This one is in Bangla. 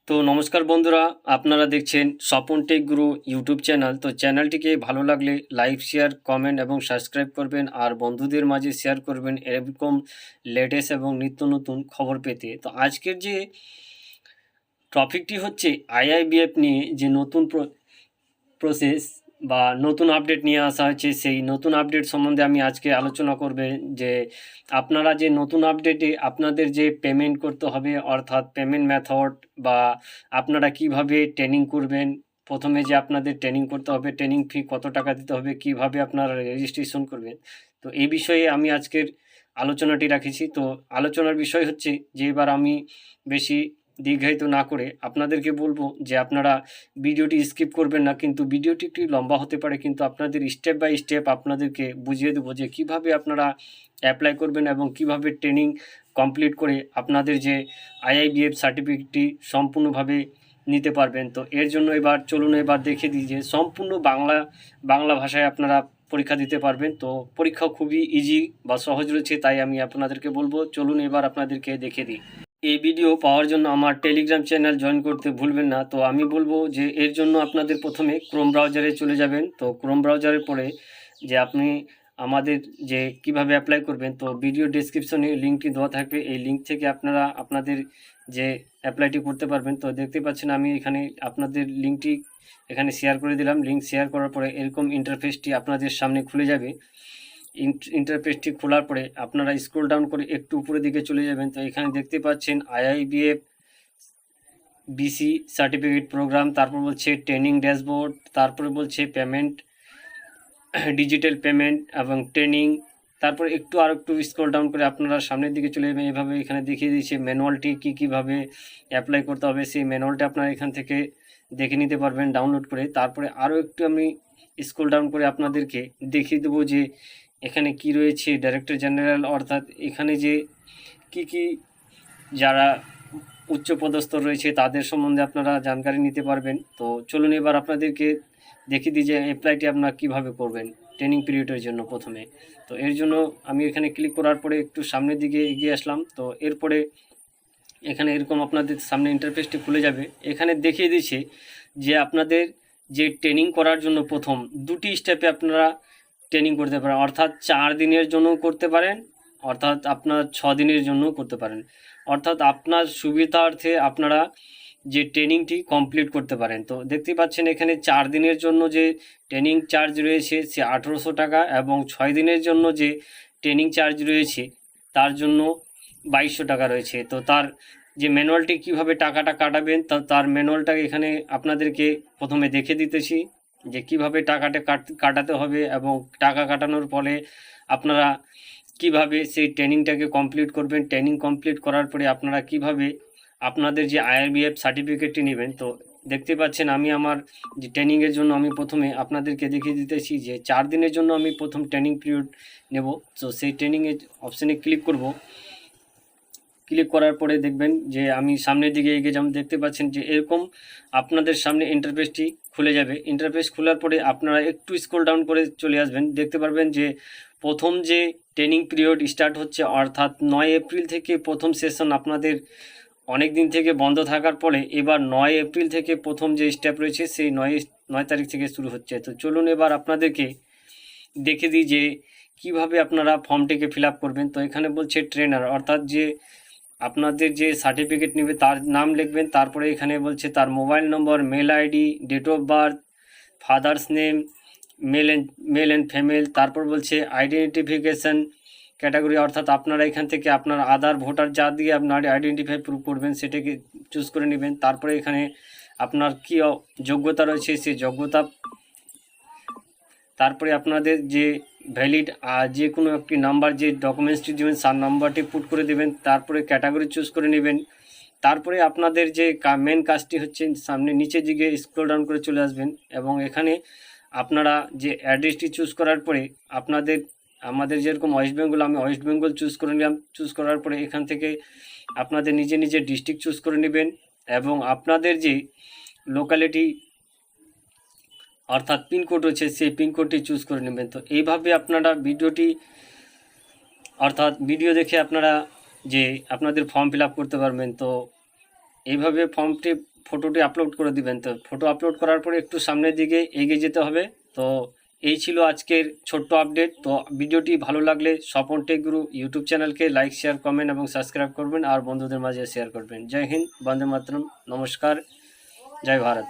তো নমস্কার বন্ধুরা, আপনারা দেখছেন স্বপন টেক গুরু ইউটিউব চ্যানেল। তো চ্যানেলটিকে ভালো লাগলে লাইক, শেয়ার, কমেন্ট এবং সাবস্ক্রাইব করবেন আর বন্ধুদের মাঝে শেয়ার করবেন এরকম লেটেস্ট এবং নিত্য নতুন খবর পেতে। তো আজকের যে টপিকটি হচ্ছে আইআইবিএফ নিয়ে যে নতুন প্রসেস বা নতুন আপডেট নিয়ে আসা হয়েছে, সেই নতুন আপডেট সম্বন্ধে আমি আজকে আলোচনা করবে যে আপনারা যে নতুন আপডেটে আপনাদের যে পেমেন্ট করতে হবে, অর্থাৎ পেমেন্ট মেথড বা আপনারা কিভাবে ট্রেনিং করবেন, প্রথমে যে আপনাদের ট্রেনিং করতে হবে, ট্রেনিং ফি কত টাকা দিতে হবে, কিভাবে আপনারা রেজিস্ট্রেশন করবেন। তো এই বিষয়ে আমি আজকের আলোচনাটি রাখেছি। তো আলোচনার বিষয় হচ্ছে যে এবার আমি বেশি দীর্ঘায়িত না করে আপনাদেরকে বলবো যে আপনারা ভিডিওটি স্কিপ করবেন না, কিন্তু ভিডিওটি একটু লম্বা হতে পারে, কিন্তু আপনাদের স্টেপ বাই স্টেপ আপনাদেরকে বুঝিয়ে দেবো যে কিভাবে আপনারা অ্যাপ্লাই করবেন এবং কিভাবে ট্রেনিং কমপ্লিট করে আপনাদের যে আইআইবিএফ সার্টিফিকেটটি সম্পূর্ণভাবে নিতে পারবেন। তো এর জন্য এবার চলুন এবার দেখে দিই যে সম্পূর্ণ বাংলা ভাষায় আপনারা পরীক্ষা দিতে পারবেন। তো পরীক্ষা খুবই ইজি বা সহজ রয়েছে, তাই আমি আপনাদেরকে বলবো চলুন এবার আপনাদেরকে দেখে দিই। এই ভিডিও পাওয়ার জন্য আমার টেলিগ্রাম চ্যানেল জয়েন করতে ভুলবেন না। তো আমি বলবো যে এর জন্য আপনাদের প্রথমে ক্রোম ব্রাউজারে চলে যাবেন। তো ক্রোম ব্রাউজারের পরে যে আপনি আমাদের যে কিভাবে অ্যাপ্লাই করবেন, তো ভিডিও ডেসক্রিপশনে লিঙ্কটি দেওয়া থাকবে, এই লিঙ্ক থেকে আপনারা আপনাদের যে অ্যাপ্লাইটি করতে পারবেন। তো দেখতে পাচ্ছেন আমি এখানে আপনাদের লিঙ্কটি এখানে শেয়ার করে দিলাম। লিঙ্ক শেয়ার করার পরে এরকম ইন্টারফেসটি আপনাদের সামনে খুলে যাবে। ইন্টারফেসটি খোলার পরে আপনারা স্ক্রল ডাউন করে একটু উপরের দিকে চলে যাবেন। তো এখানে দেখতে পাচ্ছেন আইআইবিএফ বিসি সার্টিফিকেট প্রোগ্রাম, তারপর বলছে ট্রেনিং ড্যাশবোর্ড, তারপরে বলছে পেমেন্ট, ডিজিটাল পেমেন্ট এবং ট্রেনিং। তারপর আর একটু স্ক্রল ডাউন করে আপনারা সামনের দিকে চলে যাবেন। এভাবে এখানে দেখিয়ে দিয়েছে ম্যানুয়ালটি কীভাবে অ্যাপ্লাই করতে হবে, সেই ম্যানুয়ালটা আপনারা এখান থেকে দেখে নিতে পারবেন ডাউনলোড করে। তারপরে আরও একটু আমি স্ক্রল ডাউন করে আপনাদেরকে দেখিয়ে দেবো যে এখানে কি রয়েছে ডাইরেক্টর জেনারেল, অর্থাৎ এখানে যে কি যারা উচ্চপদস্থ রয়েছে তাদের সম্বন্ধে আপনারা জানকারি নিতে পারবেন। তো চলুন এবার আপনাদেরকে দেখিয়ে দিই যে অ্যাপ্লাইটি আপনারা কীভাবে করবেন ট্রেনিং পিরিয়ডের জন্য প্রথমে। তো এর জন্য আমি এখানে ক্লিক করার পরে একটু সামনের দিকে এগিয়ে আসলাম। তো এরপরে এখানে এরকম আপনাদের সামনে ইন্টারফেসটি খুলে যাবে। এখানে দেখিয়ে দিচ্ছে যে আপনাদের যে ট্রেনিং করার জন্য প্রথম দুটি স্টেপে আপনারা ট্রেনিং করতে পারেন, অর্থাৎ 4 দিনের জন্য করতে পারেন, অর্থাৎ আপনার 6 দিনের জন্যও করতে পারেন। অর্থাৎ আপনার সুবিধার্থে আপনারা যে ট্রেনিংটি কমপ্লিট করতে পারেন। তো দেখতে পাচ্ছেন এখানে 4 দিনের জন্য যে ট্রেনিং চার্জ রয়েছে সে 1800 টাকা, এবং 6 দিনের জন্য যে ট্রেনিং চার্জ রয়েছে তার জন্য 2200 টাকা রয়েছে। তো তার যে ম্যানুয়ালটি কীভাবে টাকাটা কাটাবেন, তার ম্যানুয়ালটা এখানে আপনাদেরকে প্রথমে দেখে দিতেছি যে কিভাবে টাকাটা কাটাতে হবে, এবং টাকা কাটানোর ফলে আপনারা কিভাবে সেই ট্রেনিংটাকে কমপ্লিট করবেন। ট্রেনিং কমপ্লিট করার পরে আপনারা কিভাবে আপনাদের যে আইআইবিএফ সার্টিফিকেটটি নেবেন। তো দেখতে পাচ্ছেন আমি আমার যে ট্রেনিংয়ের জন্য আমি প্রথমে আপনাদেরকে দেখিয়ে দিতেছি যে 4 দিনের জন্য আমি প্রথম ট্রেনিং পিরিয়ড নেব। তো সেই ট্রেনিংয়ের অপশানে ক্লিক করব। ক্লিক করার পরে দেখবেন যে আমি সামনের দিকে এগিয়ে যেমন দেখতে পাচ্ছেন যে এরকম আপনাদের সামনে ইন্টারফেসটি খুলে যাবে। ইন্টারফেস খোলার পরে আপনারা একটু স্ক্রল ডাউন করে চলে আসবেন। দেখতে পারবেন যে প্রথম যে ট্রেনিং পিরিয়ড স্টার্ট হচ্ছে, অর্থাৎ 9 এপ্রিল থেকে প্রথম সেশন আপনাদের অনেক দিন থেকে বন্ধ থাকার পরে এবার 9 এপ্রিল থেকে প্রথম যে স্টেপ রয়েছে সেই 9 তারিখ থেকে শুরু হচ্ছে। তো চলুন এবার আপনাদেরকে দেখে দিই যে কিভাবে আপনারা ফর্মটিকে ফিল আপ করবেন। তো এখানে বলছে ট্রেনার, অর্থাৎ যে আপনাদের যে সার্টিফিকেট নেবে তার নাম লিখবেন। তারপরে এখানে বলছে তার mobile number, mail ID, date of birth, father's name, male and female. তারপর বলছে আইডেন্টিফিকেশান ক্যাটাগরি, অর্থাৎ আপনারা এখান থেকে আপনার আধার ভোটার যা দিয়ে আপনার আইডেন্টিফাই প্রুফ করবেন সেটাকে চুজ করে নেবেন। তারপরে এখানে আপনার কী যোগ্যতা রয়েছে সেই যোগ্যতা, তারপরে আপনাদের যে ভ্যালিড যে কোনো একটি নাম্বার, যে ডকুমেন্টসটি দেবেন তার নাম্বারটি পুট করে দেবেন। তারপরে ক্যাটাগরি চুজ করে নেবেন। তারপরে আপনাদের যে মেন কাজটি হচ্ছে সামনে নিচের দিকে স্ক্রল ডাউন করে চলে আসবেন, এবং এখানে আপনারা যে অ্যাড্রেসটি চুজ করার পরে আমাদের যেরকম ওয়েস্ট বেঙ্গল, আমি ওয়েস্ট বেঙ্গল চুজ করে নিলাম। চুজ করার পরে এখান থেকে আপনাদের নিজের ডিস্ট্রিক্ট চুজ করে নেবেন, এবং আপনাদের যে লোকালিটি অর্থাৎ পিনকোড রয়েছে সেই পিনকোডটি চুজ করে নেবেন। তো এইভাবে আপনারা ভিডিও দেখে আপনারা যে আপনাদের ফর্ম ফিল আপ করতে পারবেন। তো এইভাবে ফর্মটি ফটোটি আপলোড করে দিবেন। তো ফটো আপলোড করার পরে একটু সামনের দিকে এগিয়ে যেতে হবে। তো এই ছিল আজকের ছোট্ট আপডেট। তো ভিডিওটি ভালো লাগলে স্বপন টেক গুরু ইউটিউব চ্যানেলকে লাইক, শেয়ার, কমেন্ট এবং সাবস্ক্রাইব করবেন আর বন্ধুদের মাঝে শেয়ার করবেন। জয় হিন্দ, বন্দে মাতরম, নমস্কার, জয় ভারত।